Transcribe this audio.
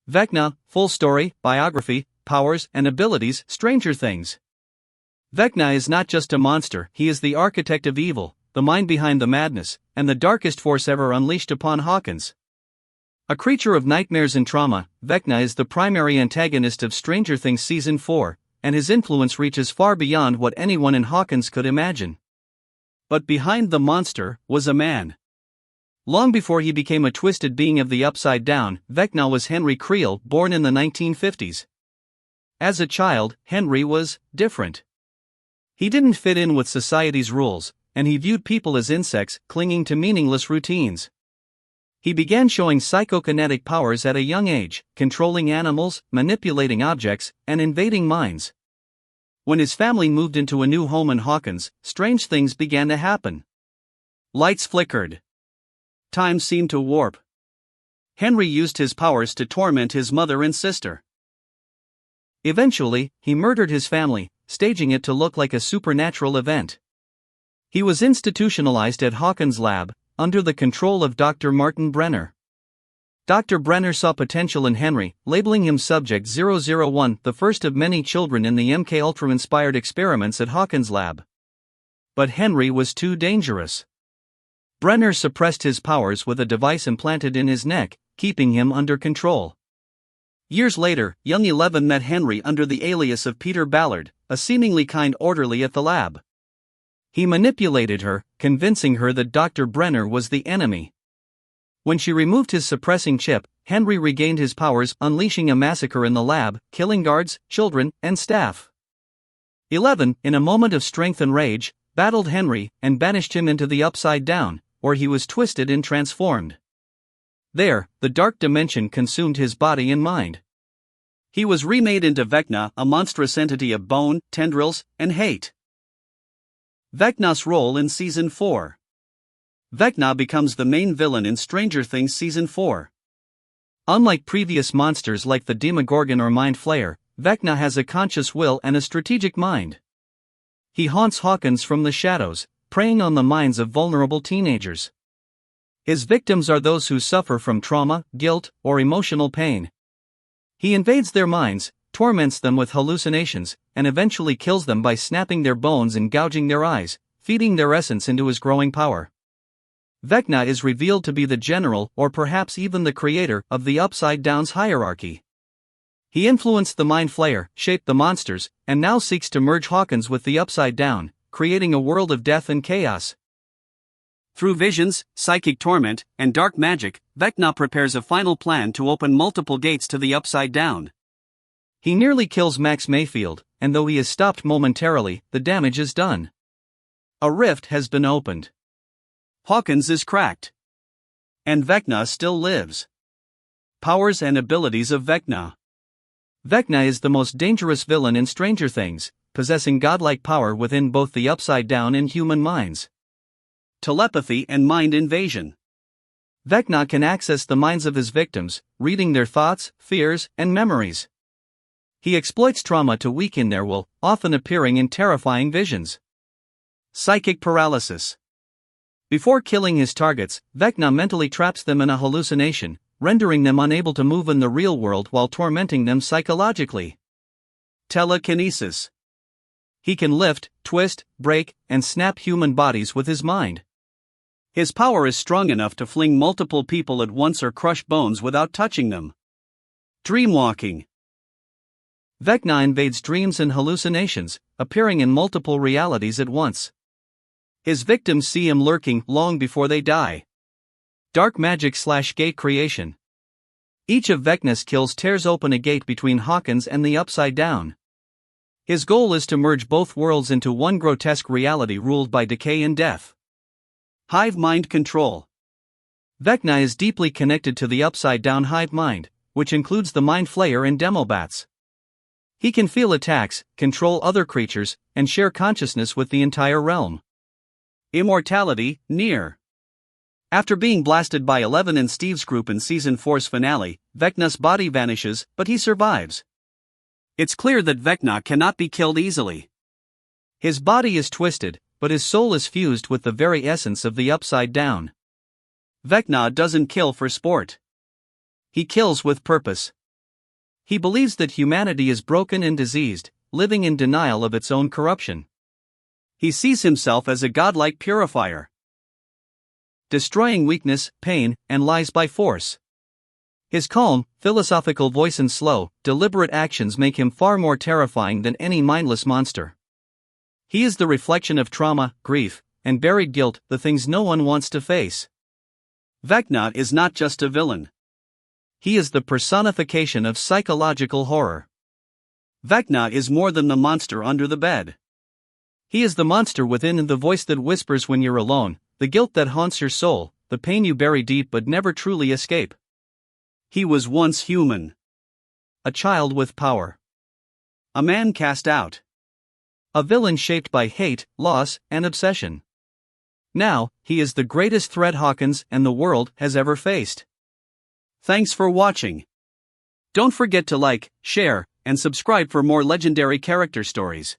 Vecna, full story, biography, powers and abilities, Stranger Things. Vecna is not just a monster, he is the architect of evil, the mind behind the madness, and the darkest force ever unleashed upon Hawkins. A creature of nightmares and trauma, Vecna is the primary antagonist of Stranger Things Season 4, and his influence reaches far beyond what anyone in Hawkins could imagine. But behind the monster was a man. Long before he became a twisted being of the Upside Down, Vecna was Henry Creel, born in the 1950s. As a child, Henry was different. He didn't fit in with society's rules, and he viewed people as insects, clinging to meaningless routines. He began showing psychokinetic powers at a young age, controlling animals, manipulating objects, and invading minds. When his family moved into a new home in Hawkins, strange things began to happen. Lights flickered. Time seemed to warp. Henry used his powers to torment his mother and sister. Eventually, he murdered his family, staging it to look like a supernatural event. He was institutionalized at Hawkins' lab, under the control of Dr. Martin Brenner. Dr. Brenner saw potential in Henry, labeling him Subject 001, the first of many children in the MK Ultra-inspired experiments at Hawkins' lab. But Henry was too dangerous. Brenner suppressed his powers with a device implanted in his neck, keeping him under control. Years later, young Eleven met Henry under the alias of Peter Ballard, a seemingly kind orderly at the lab. He manipulated her, convincing her that Dr. Brenner was the enemy. When she removed his suppressing chip, Henry regained his powers, unleashing a massacre in the lab, killing guards, children, and staff. 11, in a moment of strength and rage, battled Henry and banished him into the Upside Down, where he was twisted and transformed. There, the dark dimension consumed his body and mind. He was remade into Vecna, a monstrous entity of bone, tendrils, and hate. Vecna's role in Season 4. Vecna becomes the main villain in Stranger Things Season 4. Unlike previous monsters like the Demogorgon or Mind Flayer, Vecna has a conscious will and a strategic mind. He haunts Hawkins from the shadows, preying on the minds of vulnerable teenagers. His victims are those who suffer from trauma, guilt, or emotional pain. He invades their minds, torments them with hallucinations, and eventually kills them by snapping their bones and gouging their eyes, feeding their essence into his growing power. Vecna is revealed to be the general or perhaps even the creator of the Upside Down's hierarchy. He influenced the Mind Flayer, shaped the monsters, and now seeks to merge Hawkins with the Upside Down, creating a world of death and chaos. Through visions, psychic torment, and dark magic, Vecna prepares a final plan to open multiple gates to the Upside Down. He nearly kills Max Mayfield, and though he is stopped momentarily, the damage is done. A rift has been opened. Hawkins is cracked. And Vecna still lives. Powers and abilities of Vecna. Vecna is the most dangerous villain in Stranger Things, possessing godlike power within both the Upside Down and human minds. Telepathy and mind invasion. Vecna can access the minds of his victims, reading their thoughts, fears, and memories. He exploits trauma to weaken their will, often appearing in terrifying visions. Psychic paralysis. Before killing his targets, Vecna mentally traps them in a hallucination, rendering them unable to move in the real world while tormenting them psychologically. Telekinesis. He can lift, twist, break, and snap human bodies with his mind. His power is strong enough to fling multiple people at once or crush bones without touching them. Dreamwalking. Vecna invades dreams and hallucinations, appearing in multiple realities at once. His victims see him lurking long before they die. Dark magic/gate creation. Each of Vecna's kills tears open a gate between Hawkins and the Upside Down. His goal is to merge both worlds into one grotesque reality ruled by decay and death. Hive mind control. Vecna is deeply connected to the Upside Down hive mind, which includes the Mind Flayer and Demobats. He can feel attacks, control other creatures, and share consciousness with the entire realm. Immortality, near. After being blasted by Eleven and Steve's group in Season 4's finale, Vecna's body vanishes, but he survives. It's clear that Vecna cannot be killed easily. His body is twisted, but his soul is fused with the very essence of the Upside Down. Vecna doesn't kill for sport. He kills with purpose. He believes that humanity is broken and diseased, living in denial of its own corruption. He sees himself as a godlike purifier, destroying weakness, pain, and lies by force. His calm, philosophical voice and slow, deliberate actions make him far more terrifying than any mindless monster. He is the reflection of trauma, grief, and buried guilt, the things no one wants to face. Vecna is not just a villain. He is the personification of psychological horror. Vecna is more than the monster under the bed. He is the monster within, the voice that whispers when you're alone, the guilt that haunts your soul, the pain you bury deep but never truly escape. He was once human. A child with power. A man cast out. A villain shaped by hate, loss, and obsession. Now, he is the greatest threat Hawkins and the world has ever faced. Thanks for watching. Don't forget to like, share, and subscribe for more legendary character stories.